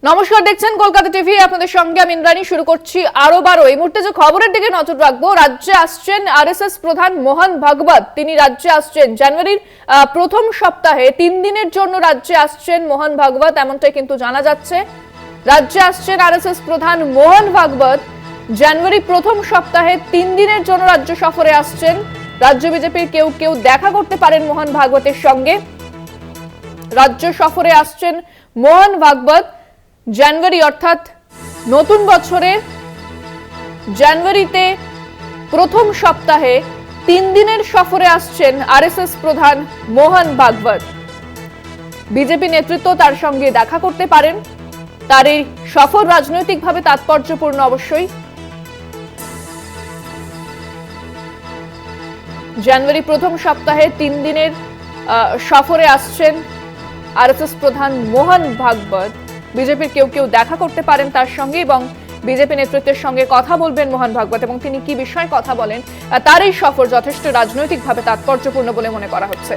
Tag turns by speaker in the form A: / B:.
A: নমস্কার, দেখছেন কলকাতা টিভি। আপনাদের সঙ্গে আমি ইন্দ্রাণী। শুরু করছি আরো এই মুহূর্তে যে খবরের দিকে নজর রাখবো। রাজ্যে আসছেন আরএসএস প্রধান মোহন ভাগবত। তিনি রাজ্যে আসছেন জানুয়ারির প্রথম সপ্তাহে 3 দিনের জন্য রাজ্যে আসছেন মোহন ভাগবত, এমনটাই কিন্তু জানা যাচ্ছে। রাজ্যে আসছেন আরএসএস প্রধান মোহন ভাগবত। জানুয়ারি প্রথম সপ্তাহে 3 দিনের জন্য রাজ্য সফরে আসছেন। রাজ্য বিজেপির কেউ কেউ দেখা করতে পারেন মোহন ভাগবতের সঙ্গে। রাজ্য সফরে আসছেন মোহন ভাগবত। জানুয়ারি অর্থাৎ নতুন বছরে জানুয়ারিতে প্রথম সপ্তাহে 3 দিনের সফরে আসছেন আরএসএস প্রধান মোহন ভাগবত। বিজেপি নেতৃত্ব তার সঙ্গে দেখা করতে পারেন। তার এই সফর রাজনৈতিকভাবে তাৎপর্যপূর্ণ অবশ্যই। জানুয়ারি প্রথম সপ্তাহে 3 দিনের সফরে আসছেন আরএসএস প্রধান মোহন ভাগবত। বিজেপির কেউ কেউ দেখা করতে পারেন তার সঙ্গে এবং বিজেপি নেতৃত্বের সঙ্গে কথা বলবেন মোহন ভাগবত, এবং তিনি কি বিষয়ে কথা বলেন তার এই সফর যথেষ্ট রাজনৈতিকভাবে তাৎপর্যপূর্ণ বলে মনে করা হচ্ছে।